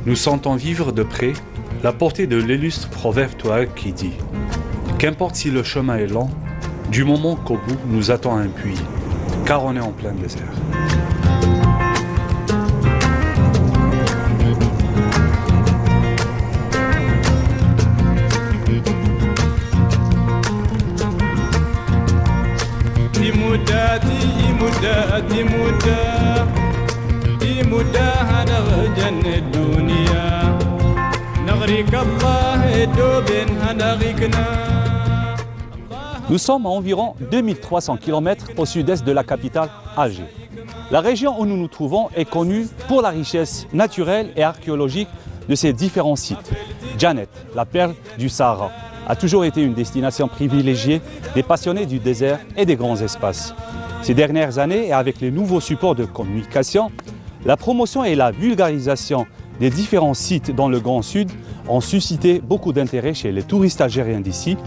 Nous sentons vivre de près la portée de l'illustre proverbe touareg qui dit « Qu'importe si le chemin est long, du moment qu'au bout nous attend un puits, car on est en plein désert. » Nous sommes à environ 2300 km au sud-est de la capitale, Alger. La région où nous nous trouvons est connue pour la richesse naturelle et archéologique de ses différents sites. Djanet, la perle du Sahara, a toujours été une destination privilégiée des passionnés du désert et des grands espaces. Ces dernières années, et avec les nouveaux supports de communication, la promotion et la vulgarisation des différents sites dans le Grand Sud ont suscité beaucoup d'intérêt chez les touristes algériens d'ici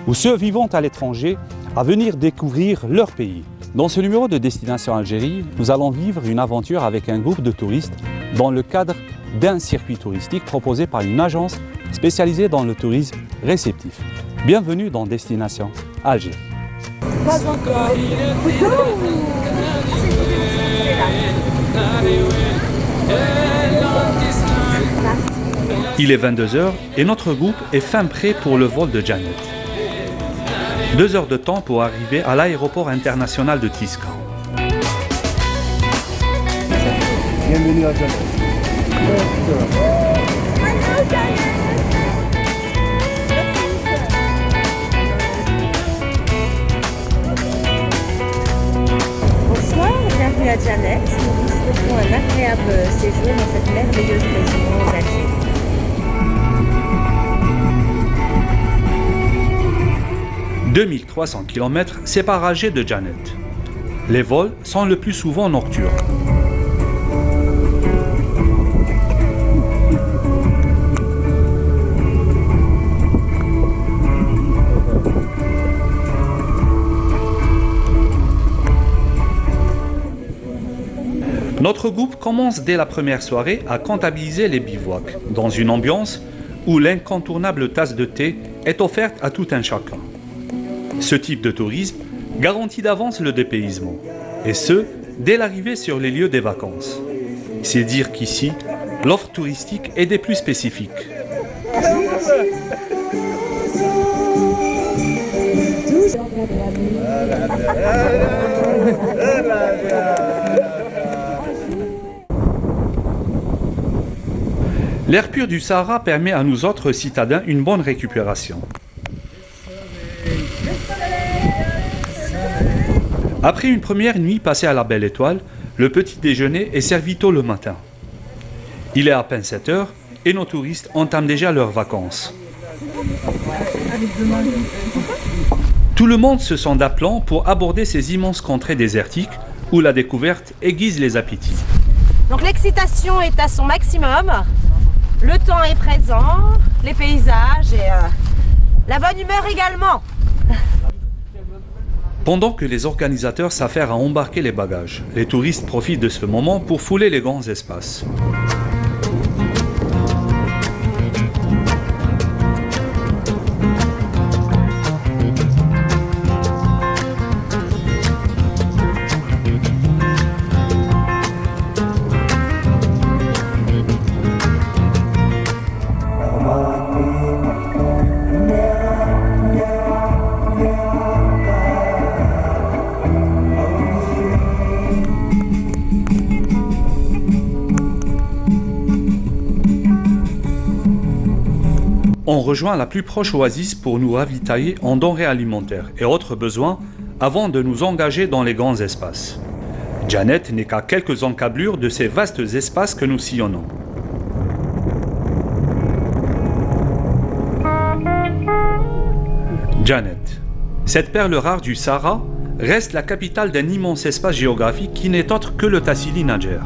ou ceux vivant à l'étranger à venir découvrir leur pays. Dans ce numéro de Destination Algérie, nous allons vivre une aventure avec un groupe de touristes dans le cadre d'un circuit touristique proposé par une agence spécialisée dans le tourisme réceptif. Bienvenue dans Destination Algérie. Pas encore. Il est 22h et notre groupe est fin prêt pour le vol de Djanet. 2 heures de temps pour arriver à l'aéroport international de Tiska. Bienvenue à Djanet. Bonsoir, bienvenue à Djanet. Nous vous souhaitons un agréable séjour dans cette merveilleuse région d'Alger. « 2300 km séparent Alger de Djanet. Les vols sont le plus souvent nocturnes. Notre groupe commence dès la première soirée à comptabiliser les bivouacs, dans une ambiance où l'incontournable tasse de thé est offerte à tout un chacun. Ce type de tourisme garantit d'avance le dépaysement, et ce, dès l'arrivée sur les lieux des vacances. C'est dire qu'ici, l'offre touristique est des plus spécifiques. L'air pur du Sahara permet à nous autres citadins une bonne récupération. Après une première nuit passée à la Belle Étoile, le petit déjeuner est servi tôt le matin. Il est à peine 7 heures et nos touristes entament déjà leurs vacances. Tout le monde se sent d'aplomb pour aborder ces immenses contrées désertiques où la découverte aiguise les appétits. Donc l'excitation est à son maximum, le temps est présent, les paysages et la bonne humeur également. Pendant que les organisateurs s'affairent à embarquer les bagages, les touristes profitent de ce moment pour fouler les grands espaces. On rejoint la plus proche oasis pour nous ravitailler en denrées alimentaires et autres besoins avant de nous engager dans les grands espaces. Janet n'est qu'à quelques encablures de ces vastes espaces que nous sillonnons. Janet, cette perle rare du Sahara, reste la capitale d'un immense espace géographique qui n'est autre que le Tassili Nadjer.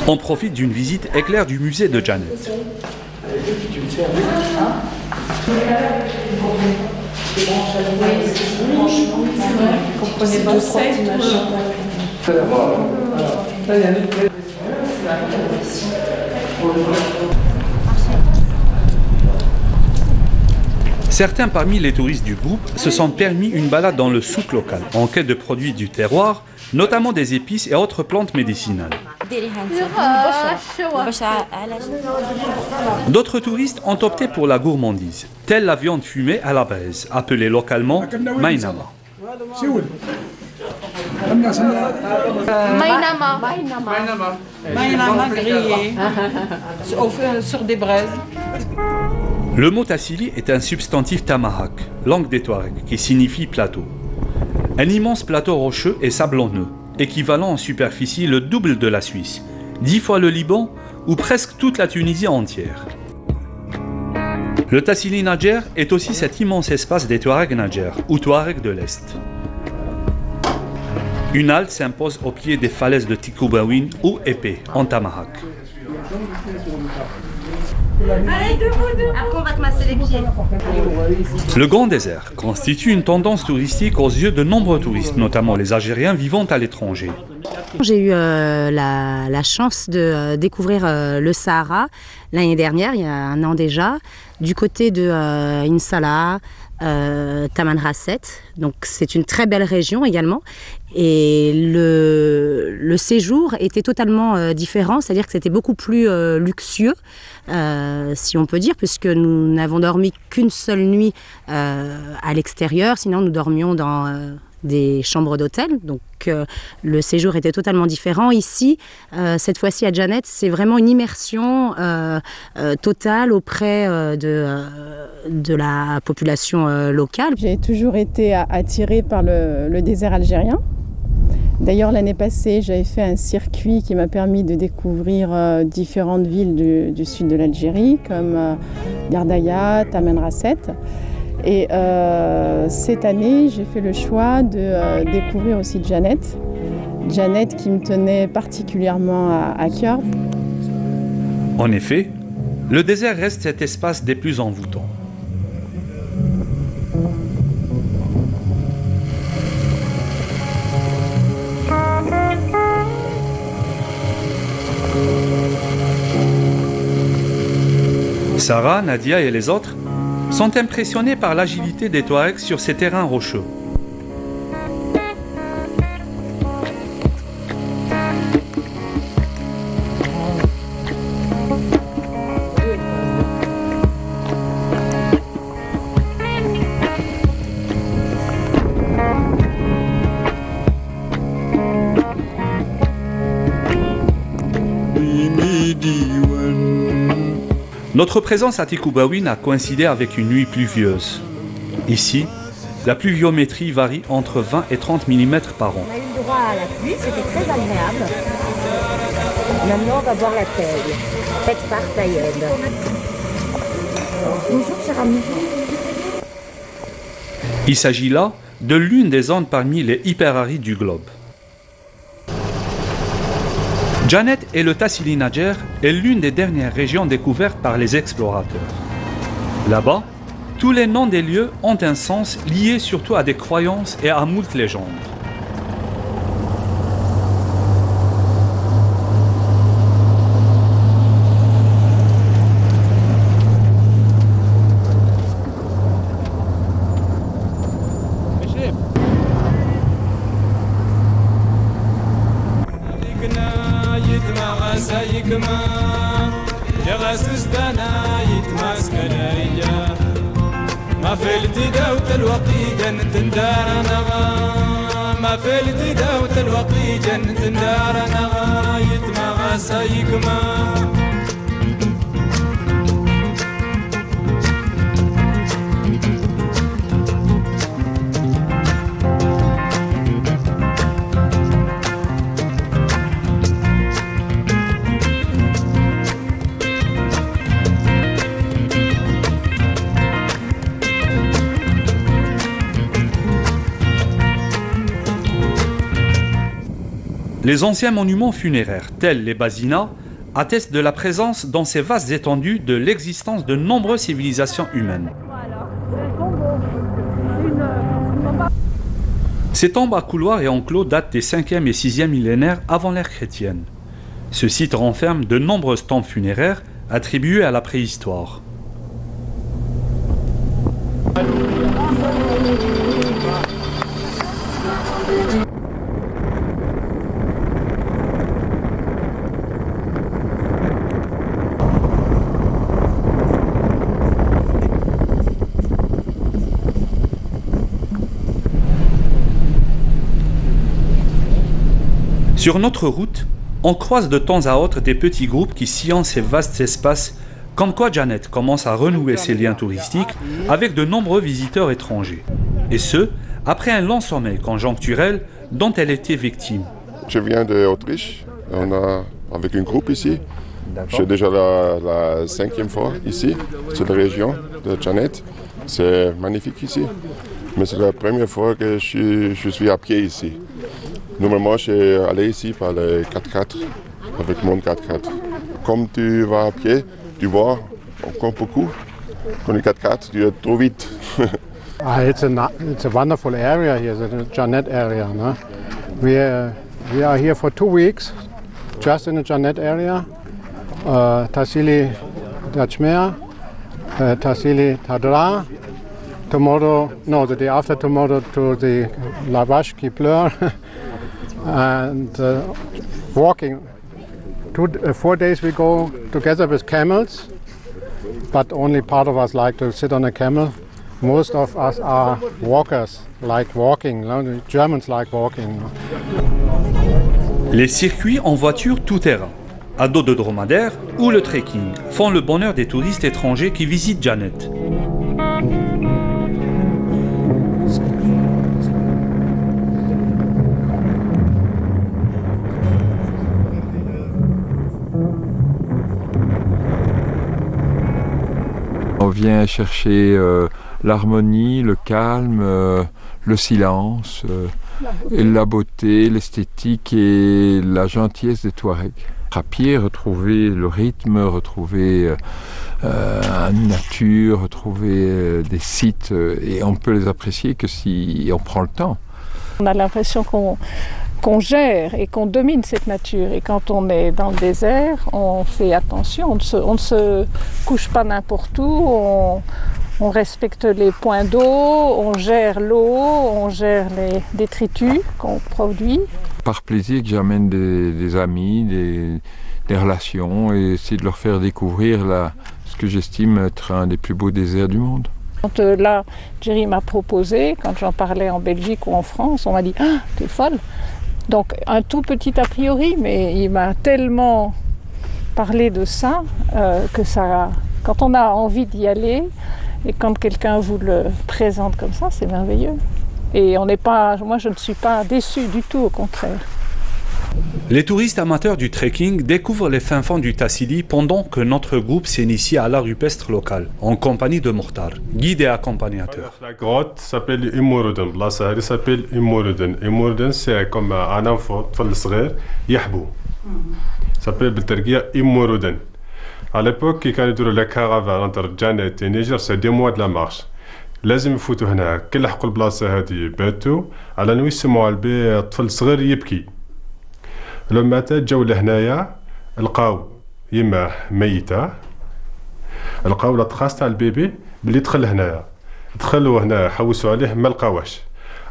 On profite d'une visite éclair du musée de Janet. Certains parmi les touristes du groupe se sont permis une balade dans le souk local en quête de produits du terroir, notamment des épices et autres plantes médicinales. D'autres touristes ont opté pour la gourmandise, telle la viande fumée à la braise, appelée localement mainama. Mainama grillé sur des braises. Le mot tassili est un substantif tamahak, langue des Touaregs, qui signifie plateau. Un immense plateau rocheux et sablonneux, équivalent en superficie le double de la Suisse, 10 fois le Liban ou presque toute la Tunisie entière. Le Tassili Nadjer est aussi cet immense espace des Touaregs Nadjer, ou Touaregs de l'Est. Une halte s'impose au pied des falaises de Tikoubaouine ou Épée, en tamahak. Allez, debout. Après, on va te masser les pieds. Le Grand Désert constitue une tendance touristique aux yeux de nombreux touristes, notamment les Algériens vivant à l'étranger. J'ai eu la chance de découvrir le Sahara l'année dernière, il y a un an déjà, du côté de Insala, Tamanrasset. Donc c'est une très belle région également. Et le séjour était totalement différent, c'est-à-dire que c'était beaucoup plus luxueux, si on peut dire, puisque nous n'avons dormi qu'une seule nuit à l'extérieur, sinon nous dormions dans des chambres d'hôtel, donc le séjour était totalement différent. Ici, cette fois-ci à Janet, c'est vraiment une immersion totale auprès de la population locale. J'ai toujours été attirée par le désert algérien. D'ailleurs, l'année passée, j'avais fait un circuit qui m'a permis de découvrir différentes villes du sud de l'Algérie, comme Gardaïa, Tamanrasset. Et cette année, j'ai fait le choix de découvrir aussi Janet. Janet qui me tenait particulièrement à cœur. En effet, le désert reste cet espace des plus envoûtants. Sarah, Nadia et les autres sont impressionnés par l'agilité des Touaregs sur ces terrains rocheux. Notre présence à Tikoubaouine a coïncidé avec une nuit pluvieuse. Ici, la pluviométrie varie entre 20 et 30 mm par an. On a eu le droit à la pluie, c'était très agréable. Maintenant, on va boire la taille, faite par Tayeb. Bonjour, cher ami. Il s'agit là de l'une des zones parmi les hyperarides du globe. Janet et le Tassili Nadjer est l'une des dernières régions découvertes par les explorateurs. Là-bas, tous les noms des lieux ont un sens lié surtout à des croyances et à moult légendes. Les anciens monuments funéraires, tels les basinas, attestent de la présence dans ces vastes étendues de l'existence de nombreuses civilisations humaines. Ces tombes à couloirs et enclos datent des 5e et 6e millénaires avant l'ère chrétienne. Ce site renferme de nombreuses tombes funéraires attribuées à la préhistoire. Sur notre route, on croise de temps à autre des petits groupes qui sillonnent ces vastes espaces, comme quoi Janet commence à renouer ses liens touristiques avec de nombreux visiteurs étrangers. Et ce, après un long sommeil conjoncturel dont elle était victime. Je viens d'Autriche, on a avec un groupe ici. C'est déjà la 5e fois ici, c'est la région de Janet. C'est magnifique ici, mais c'est la première fois que je suis à pied ici. Normalement, je suis allé ici par le 4x4, avec mon 4x4. Comme tu vas à pied, tu vois encore beaucoup. Quand le 4x4, tu es trop vite. It's a wonderful area here, the Janet area. No? We are here for 2 weeks, just in the Janet area. Tassili Dachmer, Tassili Tadra. Tomorrow, no, the day after tomorrow to the La Vache qui pleure. And walking. 4 days we go together with camels, but only part of us like to sit on a camel. Most of us are walkers, like walking. The Germans like walking. Les circuits en voiture tout-terrain, à dos de dromadaire ou le trekking font le bonheur des touristes étrangers qui visitent Janet. On vient chercher l'harmonie, le calme, le silence, et la beauté, l'esthétique et la gentillesse des Touaregs. À pied, retrouver le rythme, retrouver une nature, retrouver des sites, et on peut les apprécier que si on prend le temps. On a l'impression qu'on gère et qu'on domine cette nature. Et quand on est dans le désert, on fait attention, on ne se couche pas n'importe où, on respecte les points d'eau, on gère l'eau, on gère les détritus qu'on produit. Par plaisir que j'amène des amis, des relations, et essayer de leur faire découvrir ce que j'estime être un des plus beaux déserts du monde. Quand là, Jerry m'a proposé, quand j'en parlais en Belgique ou en France, on m'a dit « Ah, t'es folle !» Donc un tout petit a priori, mais il m'a tellement parlé de ça que ça, quand on a envie d'y aller et quand quelqu'un vous le présente comme ça, c'est merveilleux. Et moi je ne suis pas déçue du tout, au contraire. Les touristes amateurs du trekking découvrent les fins fonds du Tassili pendant que notre groupe s'initie à l'art rupestre local, en compagnie de Mokhtar, guide et accompagnateur. La grotte s'appelle Imourouden, la salle s'appelle Imourouden. Imourouden, c'est comme un enfant, صغير يحبو. s'appelle بالتركية Imourouden. À l'époque, quand ils étaient la caravane entre Janet et Niger, c'est 2 mois de la marche. لازم يفوتوا هنا كل حقوا البلاصة هذه باتوا على نوي يسمعوا البي طفل صغير يبكي. لما جاو لهنايا لقاو يماه ميتة، لقاو لا تراس تاع البيبي بلي دخل هنايا، دخلوا هنا حوسوا عليه ما لقاوهش.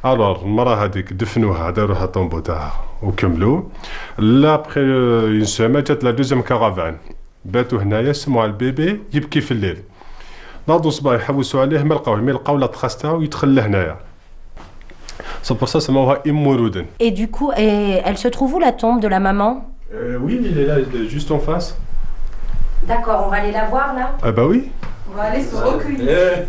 الوغ المراه هذيك دفنوها داروها طومبو تاعها وكملوا. لا ابخي اون سيمين جات لا دوزيام كارافان، باتوا هنايا سمعوا البيبي يبكي في الليل. ناضوا صباح يحوسوا عليه ما لقاوه، مي لقاو لا تراس تاعو يدخل لهنايا. C'est pour ça سموها Imourouden. Et du coup, elle se trouve où la tombe de la maman? Oui, il est là, juste en face. D'accord, on va aller la voir là? Ah bah oui. On va aller se recueillir.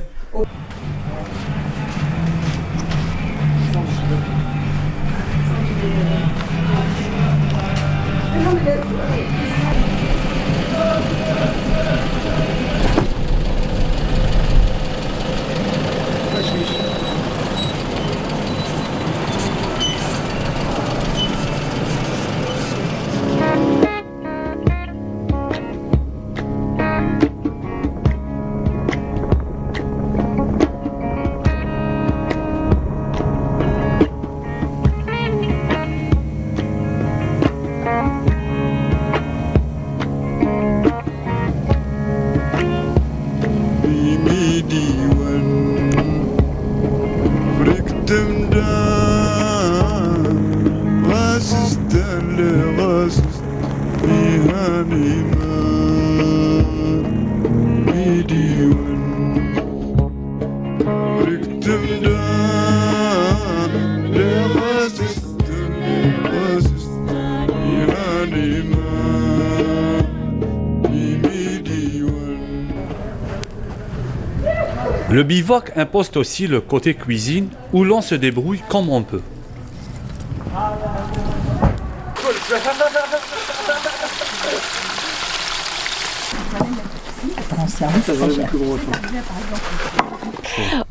Le bivouac impose aussi le côté cuisine où l'on se débrouille comme on peut.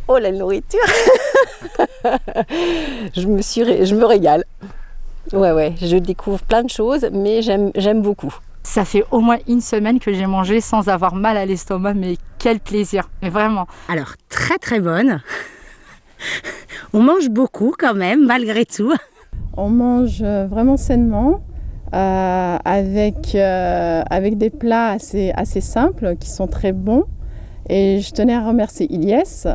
Oh la nourriture. Je me régale. Ouais, je découvre plein de choses, mais j'aime beaucoup. Ça fait au moins une semaine que j'ai mangé sans avoir mal à l'estomac, mais quel plaisir, mais vraiment. Alors, très très bonne. On mange beaucoup quand même, malgré tout. On mange vraiment sainement, avec des plats assez simples, qui sont très bons. Et je tenais à remercier Ilyes,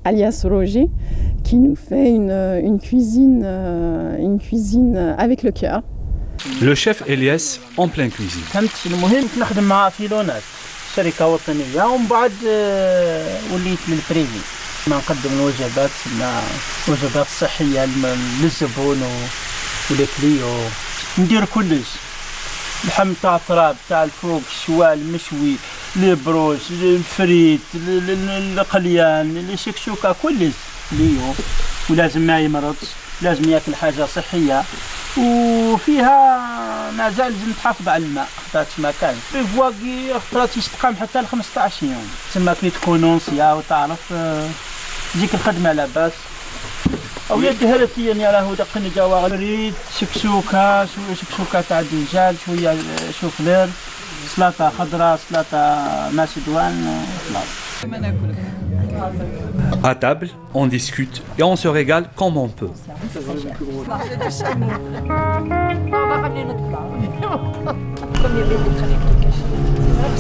alias Roger, qui nous fait une cuisine avec le cœur. Le chef Elias en pleine cuisine. المهم نخدم مع فيلونات شركة وطنية ومن بعد وليت للبريفي نقدم الوجبات وجبات صحية للزبون وللكليو ندير كلش اللحم تاع التراب تاع الفوق الشوال المشوي البروش الفريت القليان الشكشوكة كلش ليو ولازم ما يمرضش لازم ياكل حاجة صحية وفيها مازال لازم تحافظ على الماء خاطرش ما كان الفواكي خاطرات يستقام حتى ل 15 يوم تسمى كي تكون نونسيا وتعرف تجيك الخدمة لاباس او يدهرتي يعني راهو دقني جوا ريد شكشوكة تاع الدجاج شوية شوفلير سلطة خضراء سلطة معسدوان خلاص. À table, on discute et on se régale comme on peut.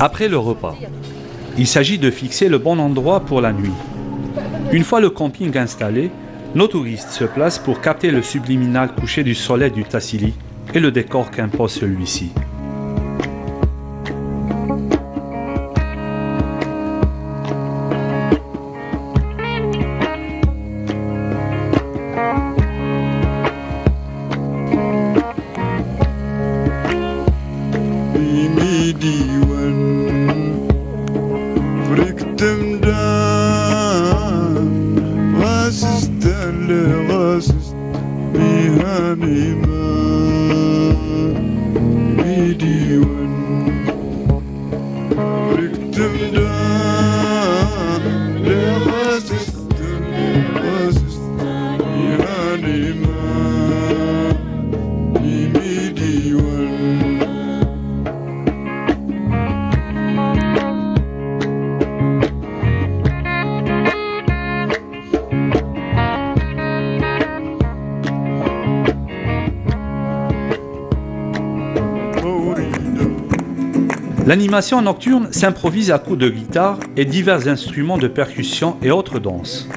Après le repas, il s'agit de fixer le bon endroit pour la nuit. Une fois le camping installé, nos touristes se placent pour capter le subliminal coucher du soleil du Tassili et le décor qu'impose celui-ci. L'animation nocturne s'improvise à coups de guitare et divers instruments de percussion et autres danses.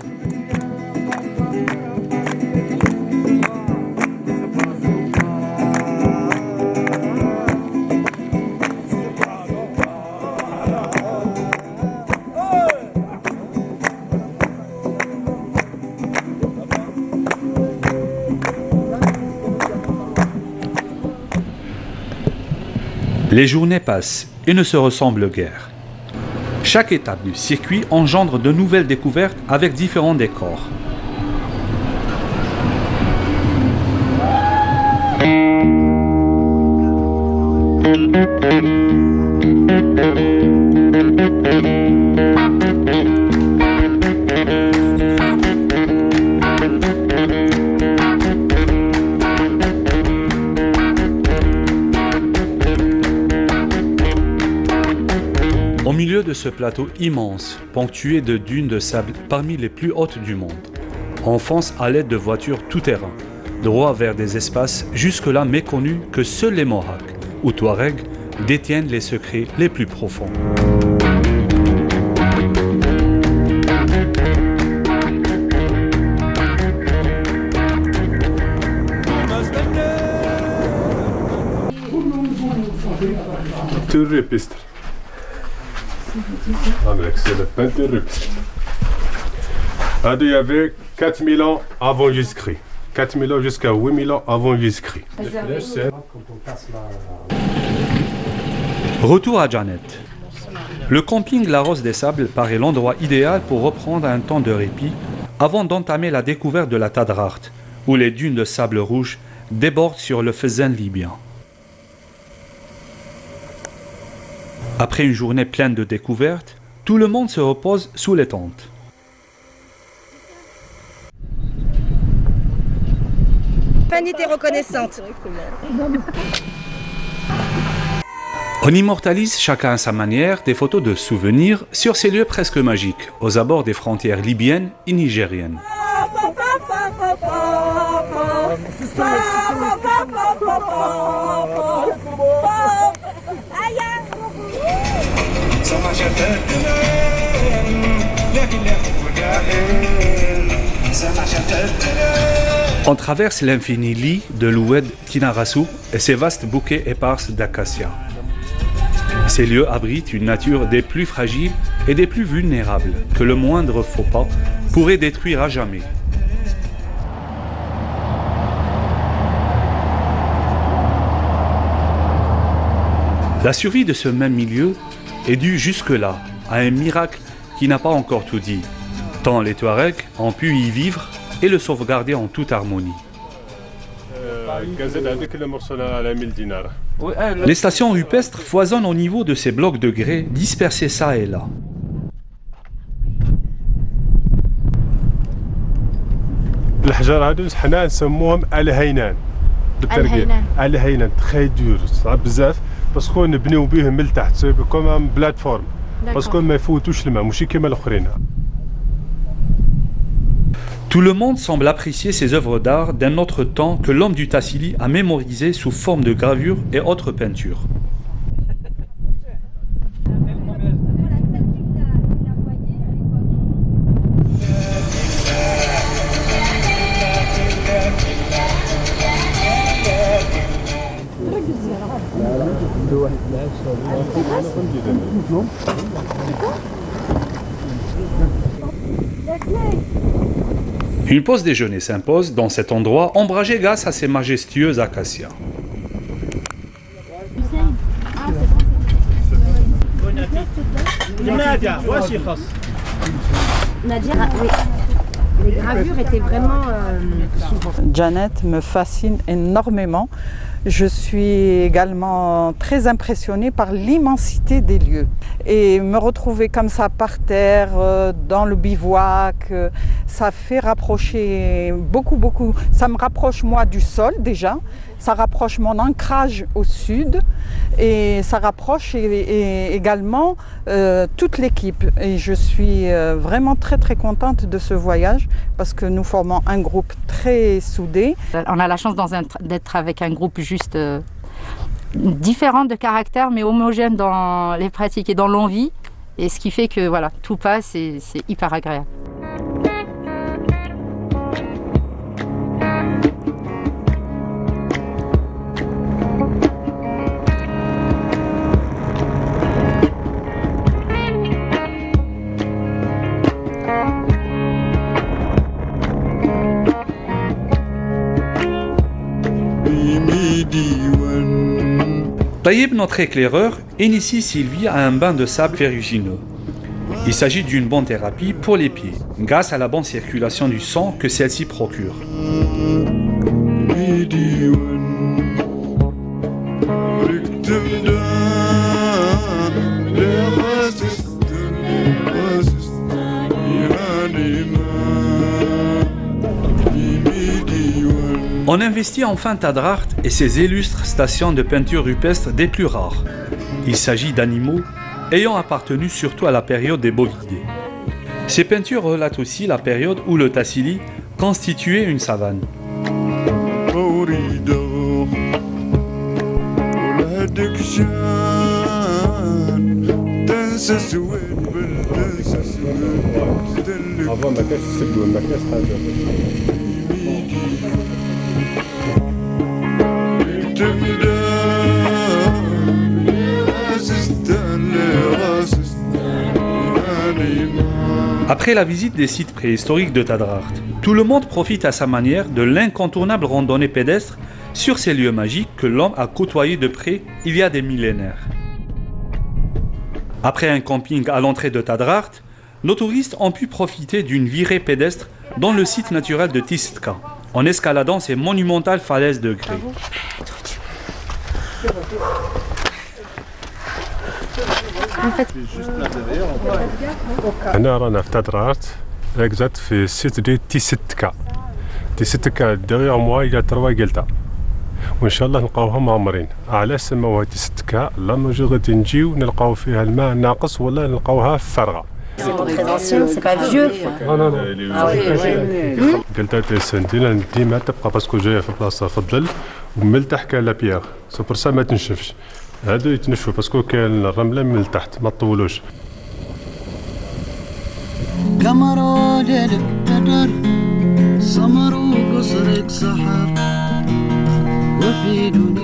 Les journées passent et ne se ressemblent guère. Chaque étape du circuit engendre de nouvelles découvertes avec différents décors. Au milieu de ce plateau immense, ponctué de dunes de sable parmi les plus hautes du monde, on fonce à l'aide de voitures tout-terrain, droit vers des espaces jusque-là méconnus que seuls les Mohawks ou Touaregs détiennent les secrets les plus profonds. peinture rupestre. C'est la peinture rupestre. Il y avait 4000 ans avant Jésus-Christ. 4000 ans jusqu'à 8000 ans avant Jésus-Christ. Retour à Janet. Le camping La Rose des Sables paraît l'endroit idéal pour reprendre un temps de répit avant d'entamer la découverte de la Tadrart, où les dunes de sable rouge débordent sur le Fezzan libyen. Après une journée pleine de découvertes, tout le monde se repose sous les tentes. Fanny, t'es reconnaissante. On immortalise chacun à sa manière des photos de souvenirs sur ces lieux presque magiques, aux abords des frontières libyennes et nigériennes. On traverse l'infini lit de l'Oued Tinarasu et ses vastes bouquets épars d'acacias. Ces lieux abritent une nature des plus fragiles et des plus vulnérables que le moindre faux pas pourrait détruire à jamais. La survie de ce même milieu est due jusque-là à un miracle qui n'a pas encore tout dit, tant les Touaregs ont pu y vivre et le sauvegarder en toute harmonie. Les stations rupestres foisonnent au niveau de ces blocs de grès dispersés ça et là. الحجر هادو حنا نسموهم الهينان بالتركية الهينان تري دور صعب بزاف باسكو نبنيو بهم من التحت سي كوم بلاتفورم باسكو ما يفوتوش الماء ماشي كيما الاخرين. Tout le monde semble apprécier ces œuvres d'art d'un autre temps que l'homme du Tassili a mémorisé sous forme de gravures et autres peintures. Une pause déjeuner s'impose dans cet endroit ombragé grâce à ces majestueux acacias. Nadia, oui. Les gravures étaient vraiment... Janet me fascine énormément. Je suis également très impressionnée par l'immensité des lieux. Et me retrouver comme ça par terre, dans le bivouac, ça fait rapprocher beaucoup. Ça me rapproche moi du sol déjà, ça rapproche mon ancrage au sud et ça rapproche également toute l'équipe. Et je suis vraiment très contente de ce voyage parce que nous formons un groupe très soudé. On a la chance d'être avec un groupe juste différent de caractère mais homogène dans les pratiques et dans l'envie. Et ce qui fait que voilà, tout passe et c'est hyper agréable. Taïeb, notre éclaireur, initie Sylvie à un bain de sable ferrugineux. Il s'agit d'une bonne thérapie pour les pieds, grâce à la bonne circulation du sang que celle-ci procure. On investit enfin Tadrart et ses illustres stations de peinture rupestre des plus rares. Il s'agit d'animaux ayant appartenu surtout à la période des bovidés. Ces peintures relatent aussi la période où le Tassili constituait une savane. Après la visite des sites préhistoriques de Tadrart, tout le monde profite à sa manière de l'incontournable randonnée pédestre sur ces lieux magiques que l'homme a côtoyés de près il y a des millénaires. Après un camping à l'entrée de Tadrart, nos touristes ont pu profiter d'une virée pédestre dans le site naturel de Tistka, en escaladant ces monumentales falaises de grès. هنا رانا في تادرارت اكزاكت في السيت دي تيستكا. تيستكا ديغيغ موا الى تروا قلتا وان شاء الله نلقاوها معمرين. علاش سموها تيستكا؟ لانه جي غادي نجيو نلقاو فيها الماء ناقص ولا نلقاوها فارغه. Très ancien, c'est pas vieux. قلتا تيسنتينا ديما تبقى باسكو جايه في بلاصه في الظل ومن تحت كاين لا بيير سو بور سا ما تنشفش. هادو يتنشفوا باسكو كاين الرمله من تحت ما تطولوش. قمر ليلك بدر سمر وقصرك سحر وفي دنيا